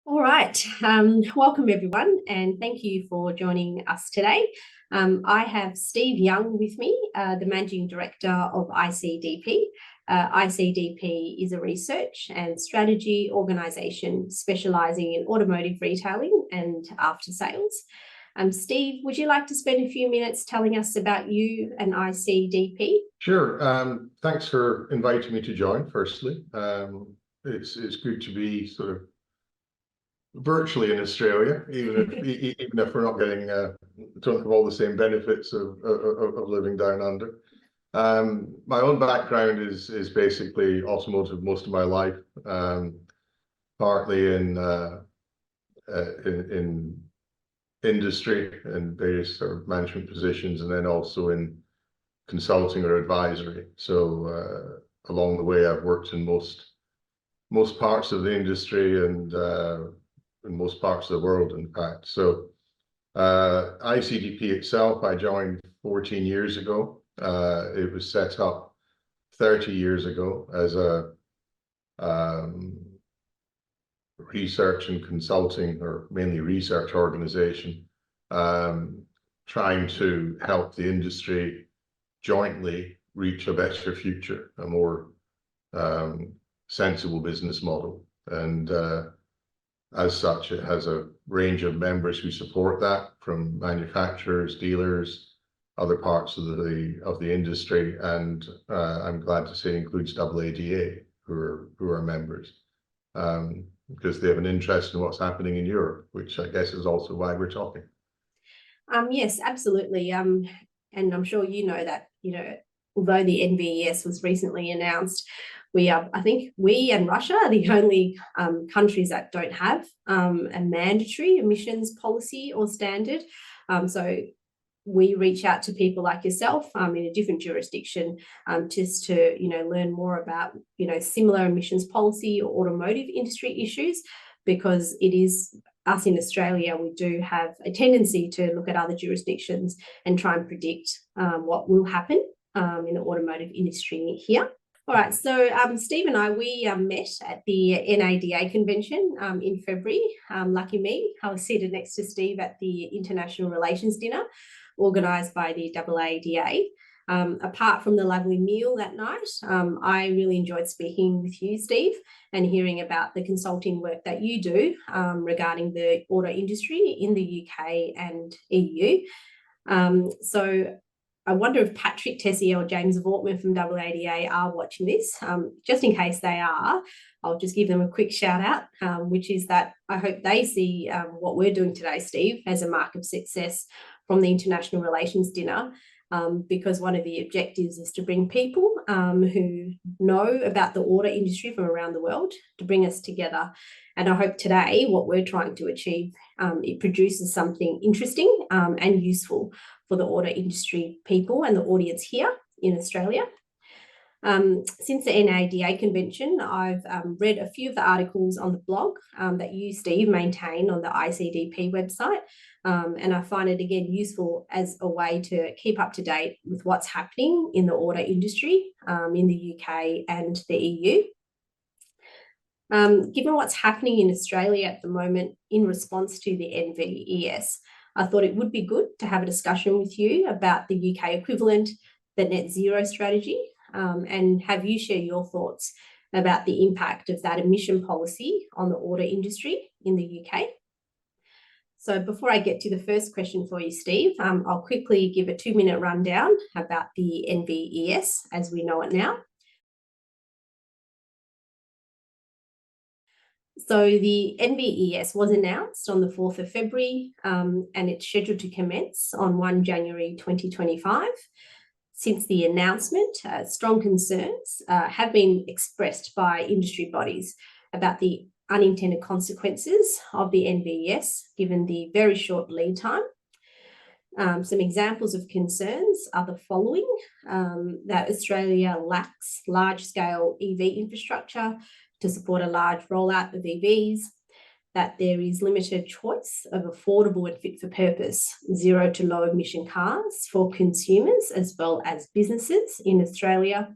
All right. Welcome everyone, and thank you for joining us today. I have Steve Young with me, the Managing Director of ICDP. ICDP is a research and strategy organisation specialising in automotive retailing and after sales. Steve, would you like to spend a few minutes telling us about you and ICDP? Sure. Thanks for inviting me to join, firstly. It's good to be sort of virtually in Australia, even if we're not getting don't have all the same benefits of living down under. My own background is basically automotive most of my life, partly in industry and various sort of management positions, and then also in consulting or advisory. So along the way, I've worked in most parts of the industry and in most parts of the world, in fact. So ICDP itself, I joined 14 years ago. It was set up 30 years ago as a research and consulting, or mainly research organization, trying to help the industry jointly reach a better future, a more sensible business model. And as such, it has a range of members who support that, from manufacturers, dealers, other parts of the industry, and I'm glad to say includes AADA, who are members, because they have an interest in what's happening in Europe, which I guess is also why we're talking. Yes, absolutely. And I'm sure you know that, although the NVES was recently announced, I think we and Russia are the only countries that don't have a mandatory emissions policy or standard. So we reach out to people like yourself in a different jurisdiction just to learn more about similar emissions policy or automotive industry issues, because it is us in Australia, we do have a tendency to look at other jurisdictions and try and predict what will happen in the automotive industry here. All right, so Steve and I, we met at the NADA convention in February. Lucky me, I was seated next to Steve at the International Relations Dinner organised by the AADA. Apart from the lovely meal that night, I really enjoyed speaking with you, Steve, and hearing about the consulting work that you do regarding the auto industry in the UK and EU. So I wonder if Patrick Tessier or James Vortman from AADA are watching this. Just in case they are, I'll just give them a quick shout out, which is that I hope they see what we're doing today, Steve, as a mark of success from the International Relations Dinner, because one of the objectives is to bring people who know about the auto industry from around the world, to bring us together. And I hope today what we're trying to achieve, it produces something interesting and useful for the auto industry people and the audience here in Australia. Since the NADA convention, I've read a few of the articles on the blog that you, Steve, maintain on the ICDP website. And I find it, again, useful as a way to keep up to date with what's happening in the auto industry in the UK and the EU. Given what's happening in Australia at the moment in response to the NVES, I thought it would be good to have a discussion with you about the UK equivalent, the net zero strategy, and have you share your thoughts about the impact of that emission policy on the auto industry in the UK. So before I get to the first question for you, Steve, I'll quickly give a 2-minute rundown about the NVES as we know it now. So the NVES was announced on the 4th of February and it's scheduled to commence on 1 January 2025. Since the announcement, strong concerns have been expressed by industry bodies about the unintended consequences of the NVES, given the very short lead time. Some examples of concerns are the following: that Australia lacks large-scale EV infrastructure to support a large rollout of EVs, that there is limited choice of affordable and fit-for-purpose zero to low emission cars for consumers as well as businesses in Australia,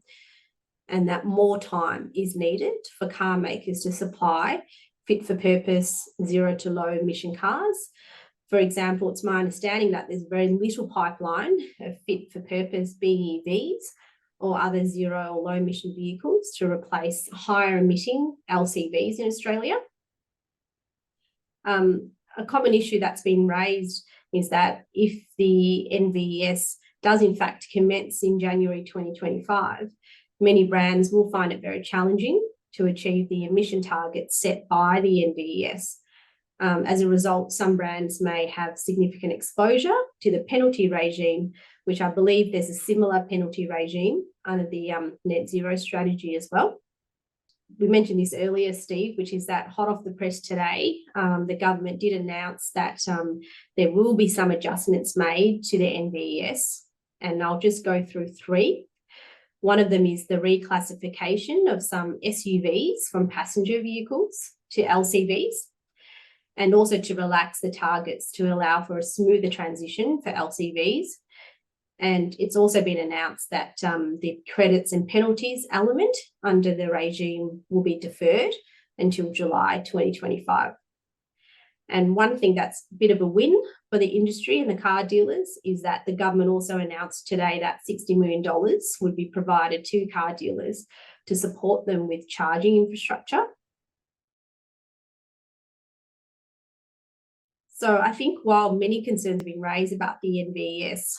and that more time is needed for car makers to supply fit for purpose, zero to low emission cars. For example, it's my understanding that there's very little pipeline of fit for purpose BEVs or other zero or low emission vehicles to replace higher emitting LCVs in Australia. A common issue that's been raised is that if the NVES does in fact commence in January 2025, many brands will find it very challenging to achieve the emission targets set by the NVES. As a result, some brands may have significant exposure to the penalty regime, which I believe there's a similar penalty regime under the net zero strategy as well. We mentioned this earlier, Steve, which is that hot off the press today, the government did announce that there will be some adjustments made to the NVES, and I'll just go through three. One of them is the reclassification of some SUVs from passenger vehicles to LCVs, and also to relax the targets to allow for a smoother transition for LCVs. And it's also been announced that the credits and penalties element under the regime will be deferred until July 2025. And one thing that's a bit of a win for the industry and the car dealers is that the government also announced today that $60 million would be provided to car dealers to support them with charging infrastructure. So I think while many concerns have been raised about the NVES,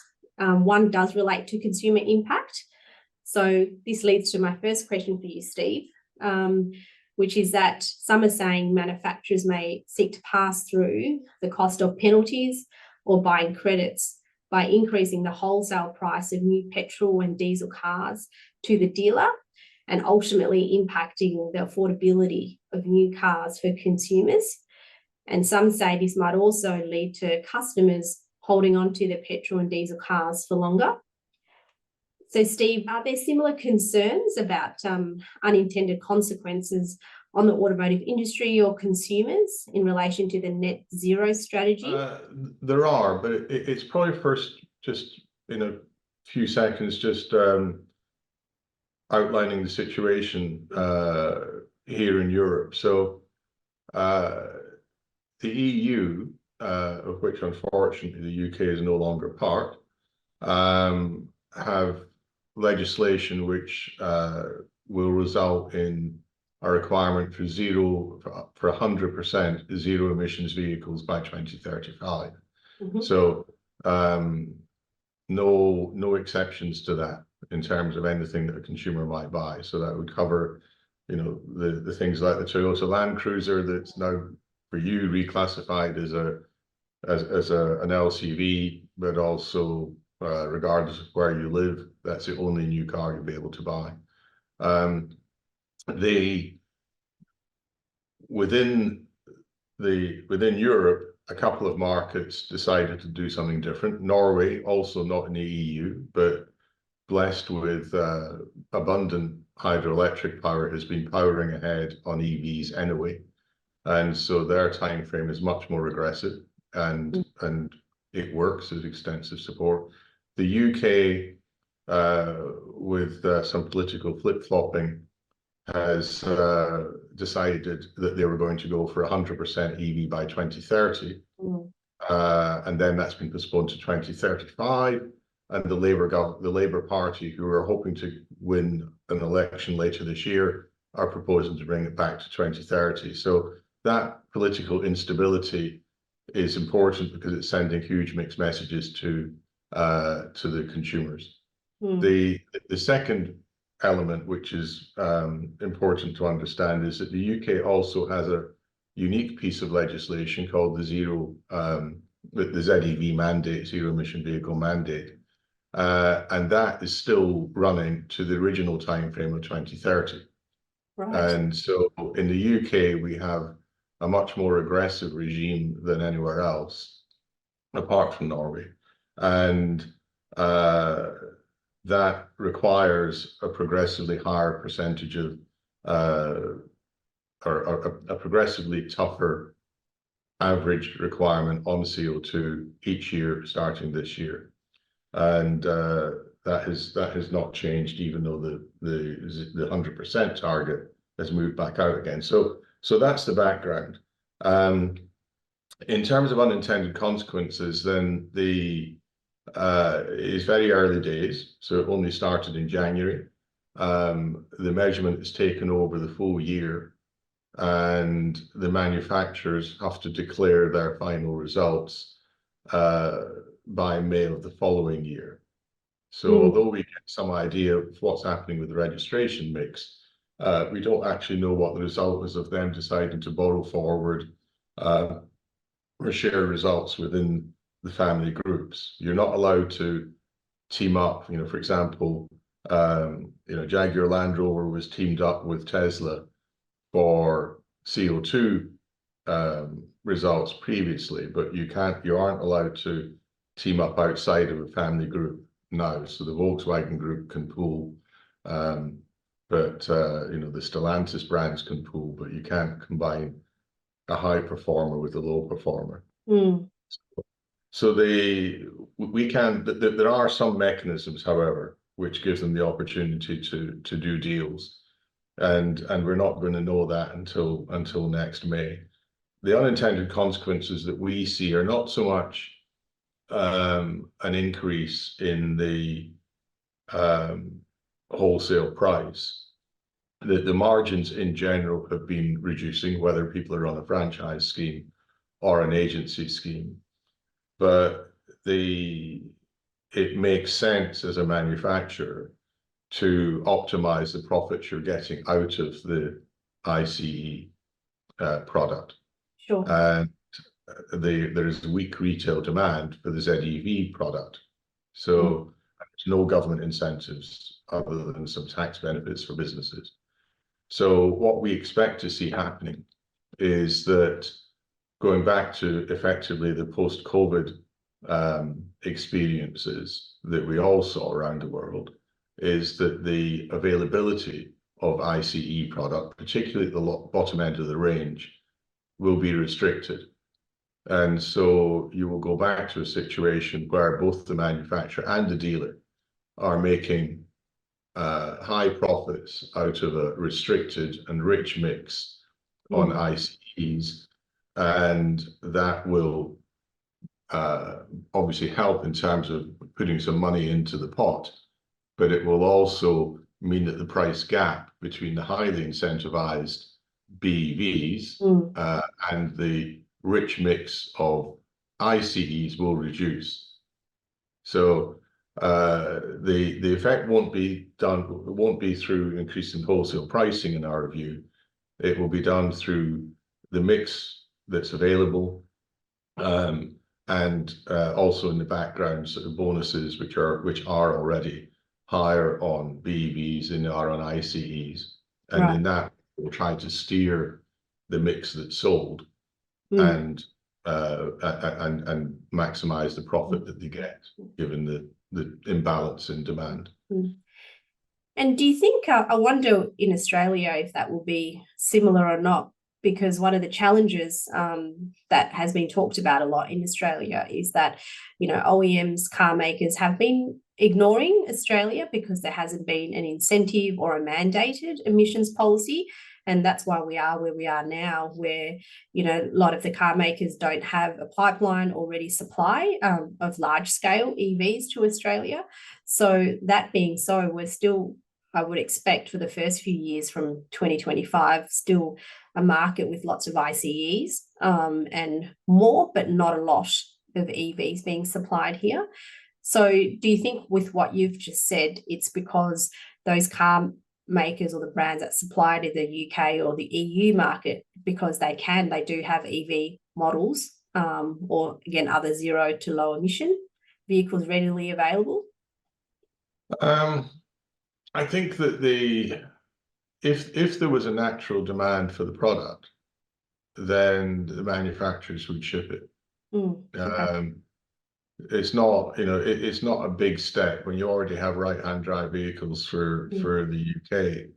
one does relate to consumer impact. So this leads to my first question for you, Steve, which is that some are saying manufacturers may seek to pass through the cost of penalties or buying credits by increasing the wholesale price of new petrol and diesel cars to the dealer and ultimately impacting the affordability of new cars for consumers. And some say this might also lead to customers holding on to their petrol and diesel cars for longer. So, Steve, are there similar concerns about unintended consequences on the automotive industry or consumers in relation to the net zero strategy? There are, but it's probably first just in a few seconds just outlining the situation here in Europe. So the EU, of which unfortunately the UK is no longer part, have legislation which will result in a requirement for 100% zero emissions vehicles by 2035. Mm-hmm. So no exceptions to that in terms of anything that a consumer might buy. So that would cover, you know, the things like the Toyota Land Cruiser that's now for you reclassified as an LCV, but also regardless of where you live, that's the only new car you'll be able to buy. Within Europe, a couple of markets decided to do something different. Norway, also not in the EU, but blessed with abundant hydroelectric power, has been powering ahead on EVs anyway. And so their time frame is much more aggressive, and it works. There's extensive support. The UK, with some political flip-flopping, has decided that they were going to go for 100% EV by 2030, and then that's been postponed to 2035. And the Labour Party, who are hoping to win an election later this year, are proposing to bring it back to 2030. So that political instability is important because it's sending huge mixed messages to the consumers. The second element, which is important to understand, is that the UK also has a unique piece of legislation called the ZEV mandate, zero emission vehicle mandate, and that is still running to the original time frame of 2030. Right. And so in the UK, we have a much more aggressive regime than anywhere else, apart from Norway. And that requires a progressively higher percentage of, or a progressively tougher average requirement on CO2 each year, starting this year. And that has not changed, even though the 100% target has moved back out again. So So that's the background. In terms of unintended consequences, then it's very early days, so it only started in January. The measurement is taken over the full year, and the manufacturers have to declare their final results by May of the following year. So although we get some idea of what's happening with the registration mix, we don't actually know what the result is of them deciding to borrow forward or share results within the family groups. You're not allowed to team up. For example, Jaguar Land Rover was teamed up with Tesla for CO2 results previously, but you aren't allowed to team up outside of a family group now. So the Volkswagen group can pool, but the Stellantis brands can pool, but you can't combine a high performer with a low performer. So there are some mechanisms, however, which gives them the opportunity to do deals, and we're not going to know that until next May. The unintended consequences that we see are not so much an increase in the wholesale price. The margins in general have been reducing, whether people are on a franchise scheme or an agency scheme. But it makes sense as a manufacturer to optimize the profits you're getting out of the ICE product. Sure. And there's weak retail demand for the ZEV product. So there's no government incentives other than some tax benefits for businesses. So what we expect to see happening is that, going back to effectively the post-COVID experiences that we all saw around the world, is that the availability of ICE product, particularly at the bottom end of the range, will be restricted. And so you will go back to a situation where both the manufacturer and the dealer are making high profits out of a restricted and rich mix on ICEs, and that will obviously help in terms of putting some money into the pot, but it will also mean that the price gap between the highly incentivized BEVs and the rich mix of ICEs will reduce. So the effect won't be through increasing wholesale pricing, in our view. It will be done through the mix that's available, and also in the background sort of bonuses which are already higher on BEVs than they are on ICEs, and in that we'll try to steer the mix that's sold and maximize the profit that they get, given the imbalance in demand. And do you think, I wonder in Australia if that will be similar or not, because one of the challenges that has been talked about a lot in Australia is that, OEMs, car makers have been ignoring Australia because there hasn't been an incentive or a mandated emissions policy. And that's why we are where we are now, where, a lot of the car makers don't have a pipeline already supply of large scale EVs to Australia. So that being so, we're still, I would expect for the first few years from 2025, still a market with lots of ICEs and more, but not a lot of EVs being supplied here. So do you think with what you've just said, it's because those car makers or the brands that supply to the UK or the EU market, because they do have EV models or again other zero to low emission vehicles readily available? I think that if there was a natural demand for the product, then the manufacturers would ship it. Okay. It's not, it's not a big step when you already have right-hand drive vehicles for the UK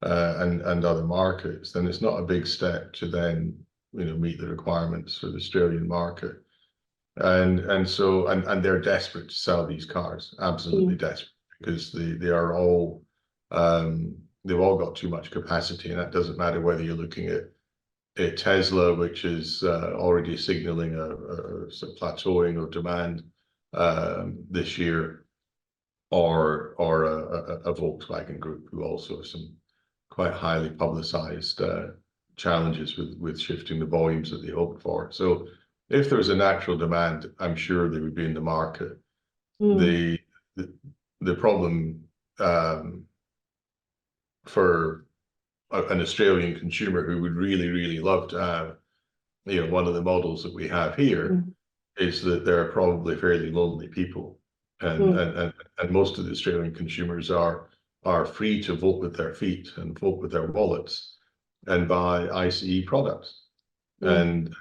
and other markets. Then it's not a big step to then meet the requirements for the Australian market, and so they're desperate to sell these cars, absolutely desperate, because they are all they've all got too much capacity, and that doesn't matter whether you're looking at Tesla, which is already signaling a sort of plateauing of demand this year, or a Volkswagen Group, who also have some quite highly publicized challenges with shifting the volumes that they hoped for. So if there was a natural demand, I'm sure they would be in the market. The problem for an Australian consumer who would really love to have, you know, one of the models that we have here, is that they're probably fairly lonely people, and most of the Australian consumers are free to vote with their feet and vote with their wallets and buy ICE products. And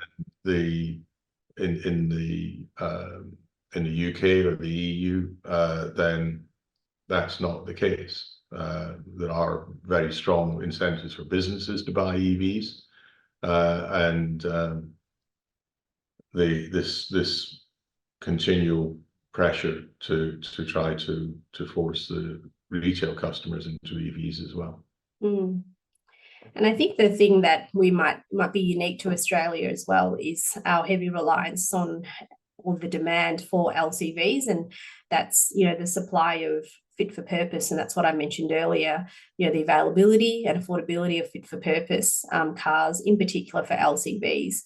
in the UK or the EU, then that's not the case. There are very strong incentives for businesses to buy EVs, and this continual pressure to try to force the retail customers into EVs as well. And I think the thing that we might be unique to Australia as well is our heavy reliance on all the demand for LCVs, and that's, you know, the supply of fit for purpose, and that's what I mentioned earlier, you know, the availability and affordability of fit for purpose cars, in particular for LCVs.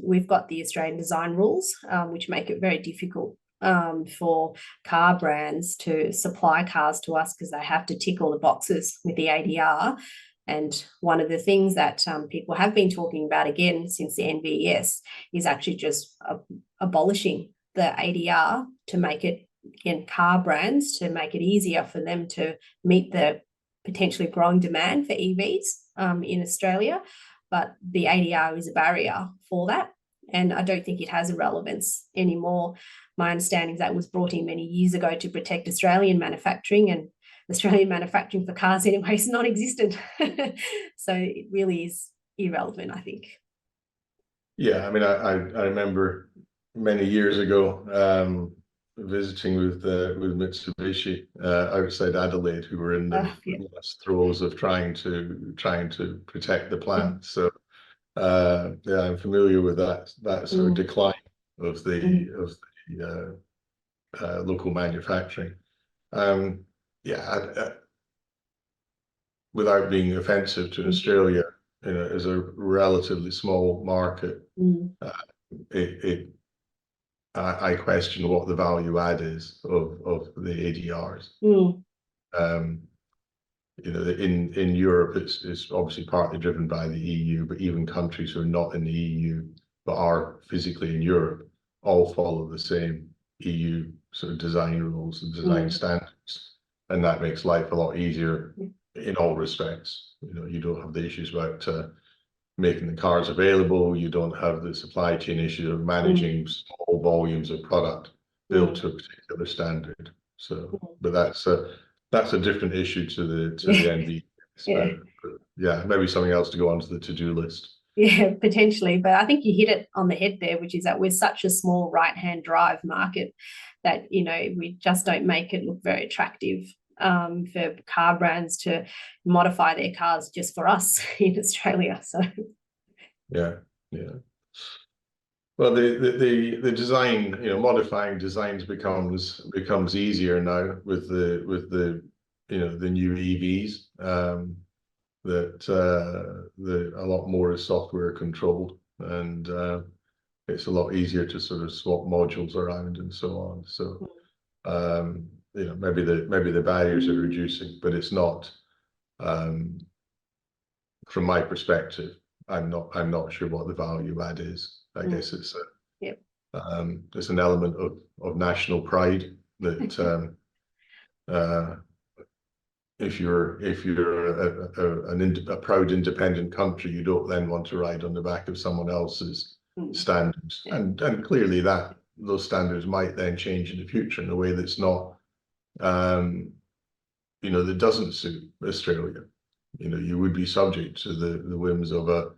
We've got the Australian design rules, which make it very difficult for car brands to supply cars to us, because they have to tick all the boxes with the ADR. And one of the things that people have been talking about again since the NVES is actually just abolishing the ADR to make it, again, car brands, to make it easier for them to meet the potentially growing demand for EVs in Australia. But the ADR is a barrier for that, and I don't think it has a relevance anymore. My understanding is that it was brought in many years ago to protect Australian manufacturing, and Australian manufacturing for cars anyway is non-existent. So it really is irrelevant, I think. Yeah, I mean, I remember many years ago visiting with Mitsubishi outside Adelaide, who were in the last throes of trying to protect the plant. So yeah, I'm familiar with that sort of decline of the local manufacturing. Yeah, without being offensive to Australia, you know, as a relatively small market, I question what the value add is of the ADRs. You know, in Europe, it's obviously partly driven by the EU, but even countries who are not in the EU but are physically in Europe all follow the same EU sort of design rules and design standards, and that makes life a lot easier in all respects. You know, you don't have the issues about making the cars available. You don't have the supply chain issue of managing small volumes of product built to a particular standard. So, but that's a different issue to the NVES. But yeah, maybe something else to go onto the to-do list. Yeah, potentially. But I think you hit it on the head there, which is that we're such a small right-hand drive market that, you know, we just don't make it look very attractive for car brands to modify their cars just for us in Australia. So yeah. Well, the design, you know, modifying designs becomes easier now with the you know, the new EVs. That a lot more is software controlled, and it's a lot easier to sort of swap modules around and so on. So you know, maybe the barriers are reducing, but it's not. From my perspective, I'm not sure what the value add is. I guess it's it's an element of national pride that if you're a proud independent country, you don't then want to ride on the back of someone else's standards, and clearly those standards might then change in the future in a way that's not you know, that doesn't suit Australia. You know, you would be subject to the whims of a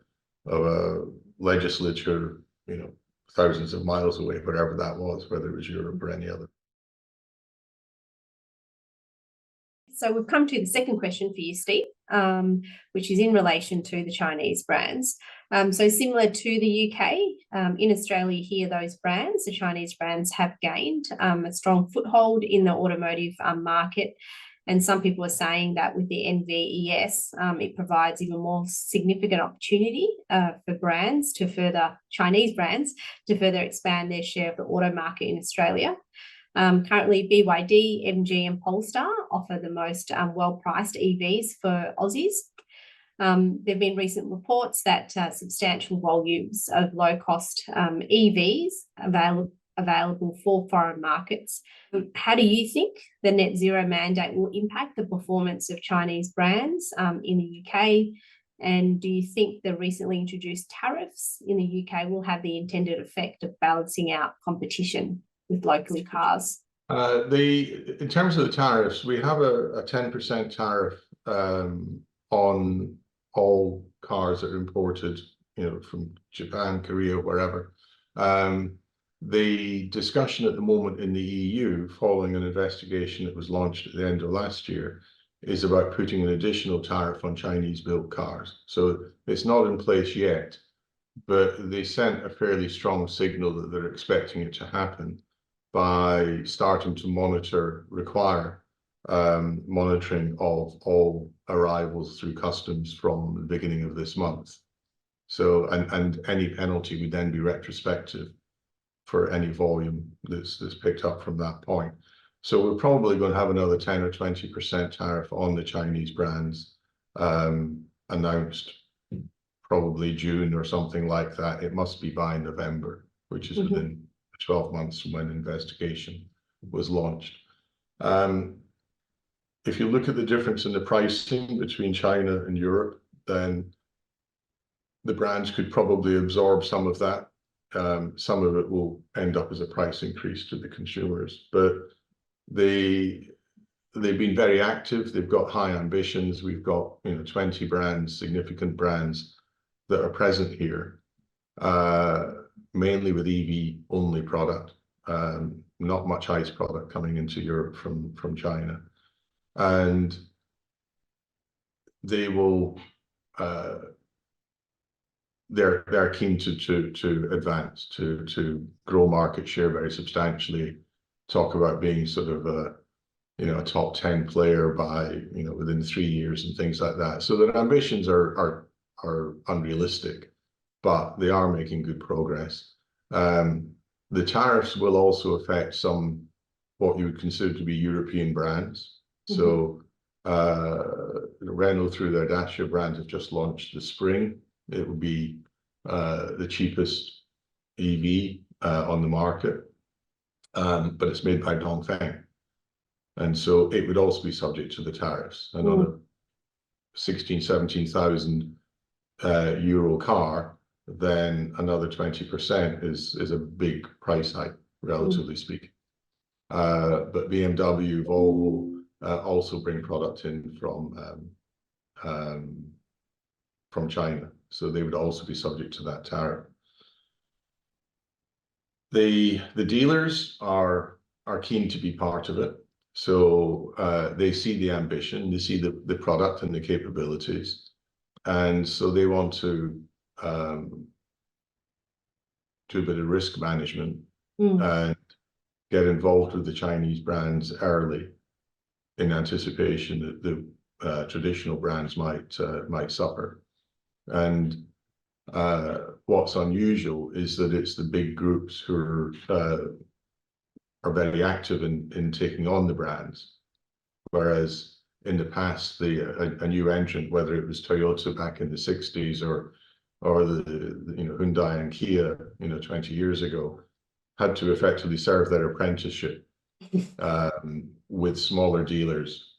legislature, you know, thousands of miles away, wherever that was, whether it was Europe or any other. So we've come to the second question for you, Steve. which is in relation to the Chinese brands. So similar to the UK, in Australia here, those brands, the Chinese brands, have gained a strong foothold in the automotive market. And some people are saying that with the NVES, it provides even more significant opportunity for brands to further, Chinese brands, to further expand their share of the auto market in Australia. Currently, BYD, MG and Polestar offer the most well-priced EVs for Aussies. There have been recent reports that substantial volumes of low-cost EVs available for foreign markets. How do you think the net zero mandate will impact the performance of Chinese brands in the UK? And do you think the recently introduced tariffs in the UK will have the intended effect of balancing out competition with local cars? In terms of the tariffs, we have a 10% tariff on all cars that are imported, from Japan, Korea, wherever. The discussion at the moment in the EU, following an investigation that was launched at the end of last year, is about putting an additional tariff on Chinese-built cars. So it's not in place yet, but they sent a fairly strong signal that they're expecting it to happen by starting to require monitoring of all arrivals through customs from the beginning of this month. So, and any penalty would then be retrospective for any volume that's picked up from that point. So we're probably going to have another 10 or 20% tariff on the Chinese brands announced probably June or something like that. It must be by November, which is within 12 months from when the investigation was launched. If you look at the difference in the pricing between China and Europe, then the brands could probably absorb some of that. Some of it will end up as a price increase to the consumers, but they've been very active. They've got high ambitions. We've got 20 brands, significant brands that are present here, mainly with EV only product, not much ICE product coming into Europe from China, and they will. They're keen to advance, to grow market share very substantially, talk about being sort of a top 10 player by within 3 years and things like that. So their ambitions are unrealistic, but they are making good progress. The tariffs will also affect some what you would consider to be European brands. So Renault, through their Dacia brand, have just launched the Spring. It will be the cheapest EV on the market, but it's made by Dongfeng. And so it would also be subject to the tariffs. Another 17,000 euro car, then another 20% is a big price hike, relatively speaking. But BMW, Volvo also bring product in from China. So they would also be subject to that tariff. The dealers are keen to be part of it. So they see the ambition, they see the product and the capabilities. And so they want to do a bit of risk management and get involved with the Chinese brands early in anticipation that the traditional brands might suffer. And what's unusual is that it's the big groups who are very active in taking on the brands, whereas in the past, a new entrant, whether it was Toyota back in the 60s or the Hyundai and Kia 20 years ago, had to effectively serve their apprenticeship with smaller dealers,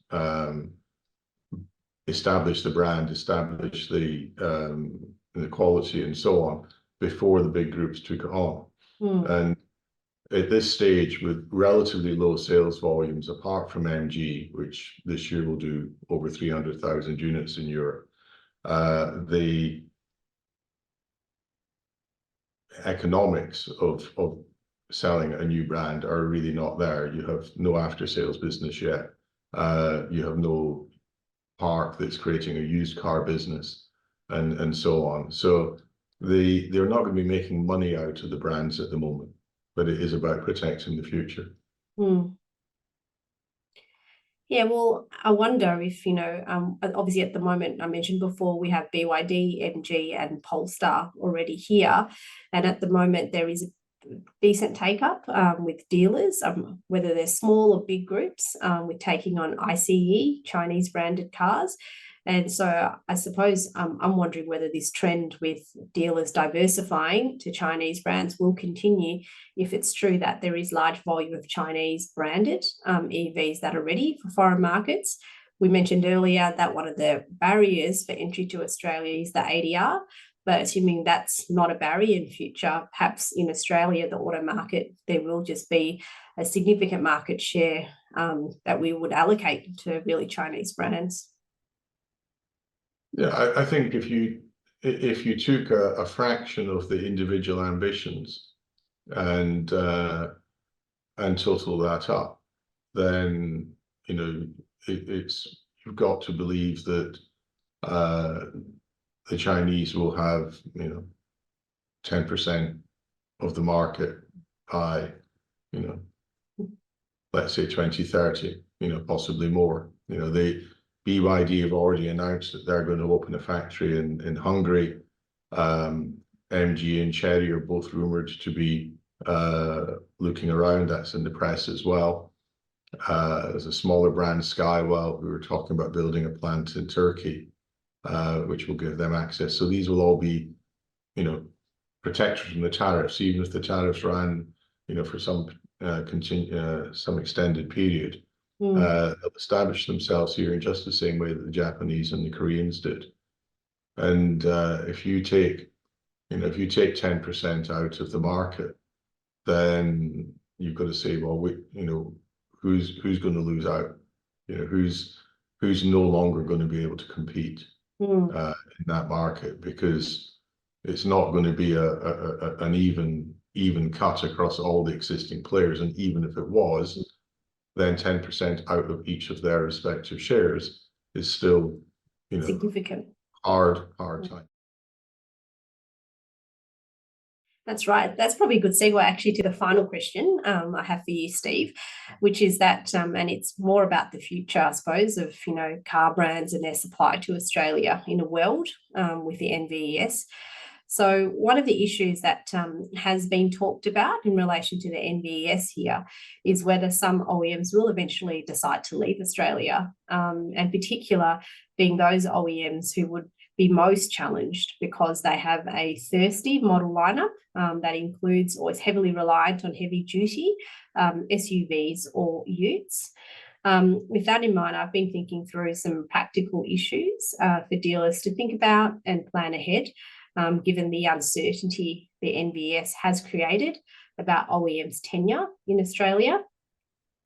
establish the brand, establish the quality and so on before the big groups took it on. And at this stage, with relatively low sales volumes, apart from MG, which this year will do over 300,000 units in Europe, the economics of selling a new brand are really not there. You have no after-sales business yet. You have no park that's creating a used car business and so on. So they're not going to be making money out of the brands at the moment, but it is about protecting the future. Mm. Yeah, well, I wonder if, obviously at the moment, I mentioned before, we have BYD, MG, and Polestar already here. And at the moment, there is a decent take up with dealers, whether they're small or big groups, with taking on ICE, Chinese branded cars. And so I suppose I'm wondering whether this trend with dealers diversifying to Chinese brands will continue if it's true that there is large volume of Chinese branded EVs that are ready for foreign markets. We mentioned earlier that one of the barriers for entry to Australia is the ADR, but assuming that's not a barrier in future, perhaps in Australia, the auto market, there will just be a significant market share that we would allocate to really Chinese brands. Yeah, I think if you took a fraction of the individual ambitions and total that up, then you've got to believe that the Chinese will have 10% of the market by let's say 2030, possibly more. BYD have already announced that they're going to open a factory in Hungary. MG and Chery are both rumored to be looking around. That's in the press as well. There's a smaller brand, Skywell, who are talking about building a plant in Turkey, which will give them access. So these will all be, protected from the tariffs, even if the tariffs ran, for some extended period. They'll establish themselves here in just the same way that the Japanese and the Koreans did. And if you take 10% out of the market, then you've got to say, well, who's going to lose out? Who's no longer going to be able to compete in that market, because it's not going to be an even cut across all the existing players. And even if it was, then 10% out of each of their respective shares is still, significant. Hard time. That's right. That's probably a good segue actually to the final question I have for you, Steve, which is that, and it's more about the future, I suppose, of, car brands and their supply to Australia in a world with the NVES. So one of the issues that has been talked about in relation to the NVES here is whether some OEMs will eventually decide to leave Australia, and particular being those OEMs who would be most challenged because they have a thirsty model lineup that includes or is heavily reliant on heavy duty SUVs or utes. With that in mind, I've been thinking through some practical issues for dealers to think about and plan ahead, given the uncertainty the NVES has created about OEMs' tenure in Australia.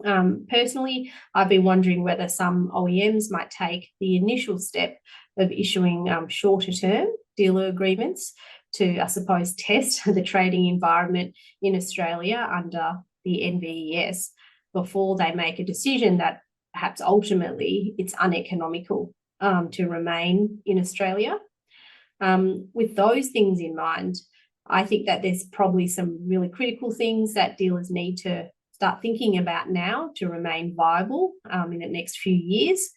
Personally, I've been wondering whether some OEMs might take the initial step of issuing shorter-term dealer agreements to, I suppose, test the trading environment in Australia under the NVES before they make a decision that perhaps ultimately it's uneconomical to remain in Australia. With those things in mind, I think that there's probably some really critical things that dealers need to start thinking about now to remain viable in the next few years.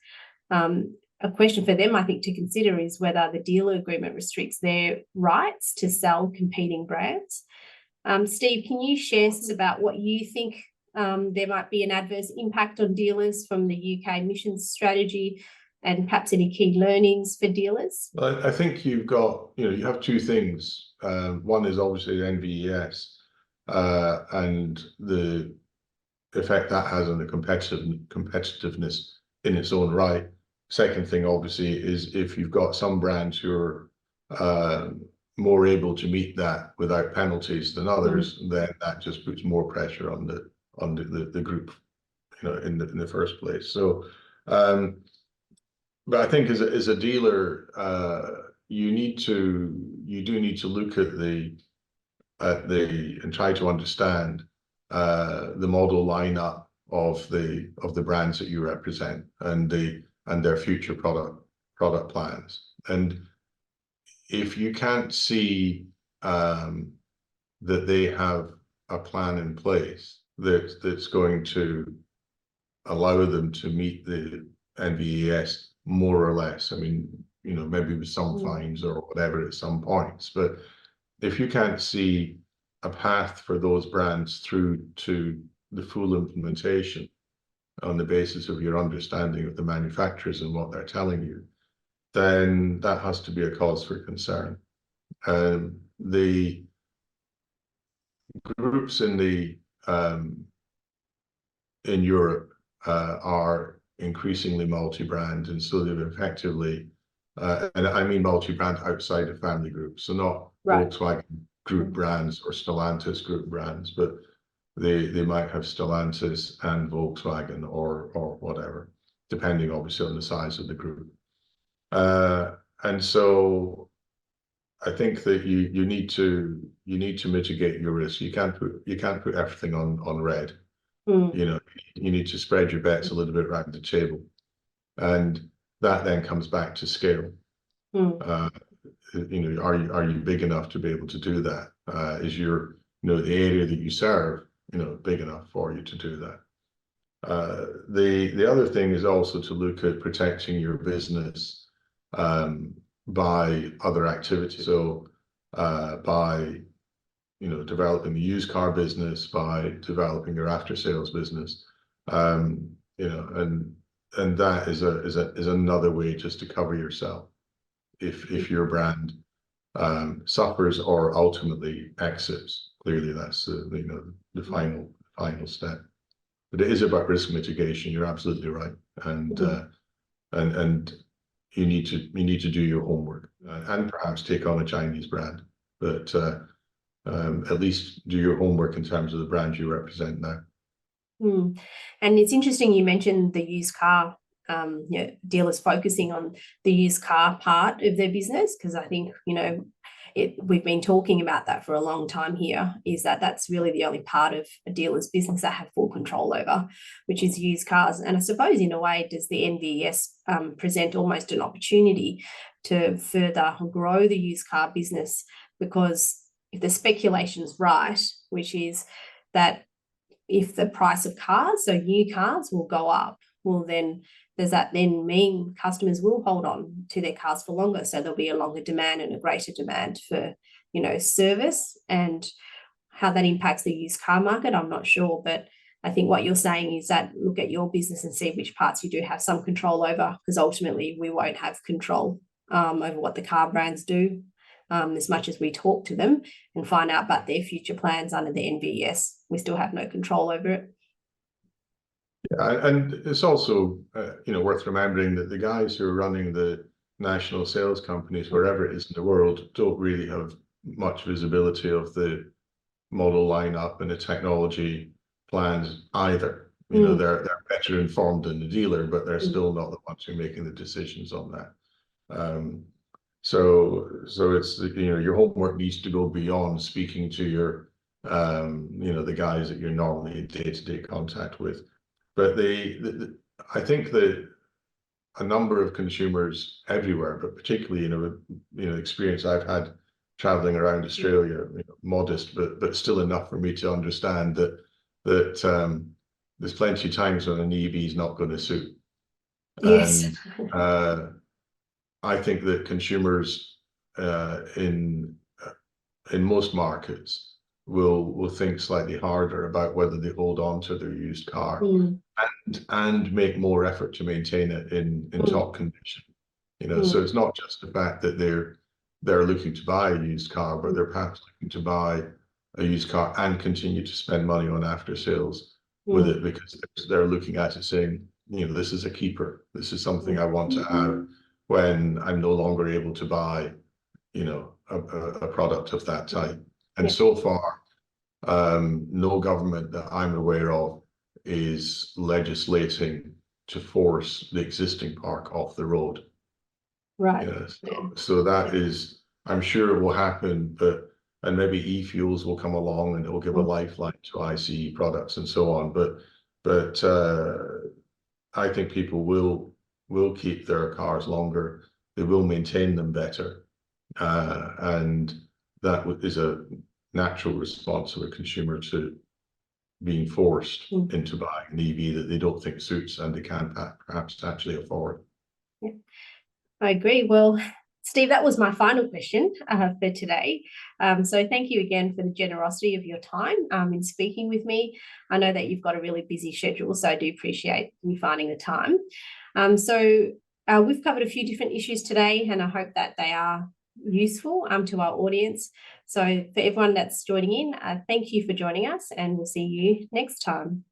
A question for them, I think, to consider is whether the dealer agreement restricts their rights to sell competing brands. Steve, can you share us about what you think there might be an adverse impact on dealers from the UK emissions strategy, and perhaps any key learnings for dealers? Well, I think you've got, you have two things. One is obviously the NVES and the effect that has on the competitiveness in its own right. Second thing, obviously, is if you've got some brands who are more able to meet that without penalties than others, then that just puts more pressure on the group, in the first place. So, but I think as a dealer, you do need to look at the and try to understand the model lineup of the brands that you represent and the and their future product plans. And if you can't see that they have a plan in place that's going to allow them to meet the NVES more or less. I mean, maybe with some fines or whatever at some points, but if you can't see a path for those brands through to the full implementation on the basis of your understanding of the manufacturers and what they're telling you, then that has to be a cause for concern. The groups in Europe are increasingly multi-brand, and so they've effectively, and I mean multi-brand outside of family groups, so not Volkswagen group brands or Stellantis group brands, but they might have Stellantis and Volkswagen or whatever, depending obviously on the size of the group. And so I think that you need to mitigate your risk. You can't put everything on red. You need to spread your bets a little bit around the table, and that then comes back to scale. Are you big enough to be able to do that? Is your the area that you serve big enough for you to do that? The other thing is also to look at protecting your business by other activities. So by developing the used car business, by developing your after sales business, and that is another way just to cover yourself if your brand suffers or ultimately exits. Clearly, that's the final step. But it is about risk mitigation. You're absolutely right, and you need to do your homework and perhaps take on a Chinese brand, but at least do your homework in terms of the brand you represent now. And it's interesting you mentioned the used car, dealers focusing on the used car part of their business, because I think we've been talking about that for a long time here, is that's really the only part of a dealer's business that have full control over, which is used cars. And I suppose in a way, does the NVES present almost an opportunity to further grow the used car business? Because if the speculation's right, which is that if the price of cars, so new cars, will go up, well, then does that then mean customers will hold on to their cars for longer? So there'll be a longer demand and a greater demand for, service, and how that impacts the used car market, I'm not sure. But I think what you're saying is that look at your business and see which parts you do have some control over, because ultimately we won't have control over what the car brands do as much as we talk to them and find out about their future plans under the NVES. We still have no control over it. Yeah, and it's also worth remembering that the guys who are running the national sales companies, wherever it is in the world, don't really have much visibility of the model lineup and the technology plans either. They're better informed than the dealer, but they're still not the ones who are making the decisions on that. So it's your homework needs to go beyond speaking to your the guys that you're normally in day-to-day contact with. But I think that a number of consumers everywhere, but particularly experience I've had traveling around Australia, modest, but still enough for me to understand that there's plenty of times when an EV is not going to suit. Yes. And I think that consumers in most markets will think slightly harder about whether they hold on to their used car and make more effort to maintain it in top condition. So it's not just the fact that they're looking to buy a used car, but they're perhaps looking to buy a used car and continue to spend money on after sales with it, because they're looking at it saying, this is a keeper. This is something I want to have when I'm no longer able to buy, a product of that type. And so far, no government that I'm aware of is legislating to force the existing park off the road. Right. So that is, I'm sure it will happen, and maybe e-fuels will come along and it will give a lifeline to ICE products and so on. But I think people will will keep their cars longer, they will maintain them better, and that is a natural response of a consumer to being forced into buying an EV that they don't think suits and they can't perhaps actually afford. Yeah, I agree. Well, Steve, that was my final question for today. So thank you again for the generosity of your time in speaking with me. I know that you've got a really busy schedule, so I do appreciate you finding the time. We've covered a few different issues today, and I hope that they are useful to our audience. So for everyone that's joining in, thank you for joining us, and we'll see you next time.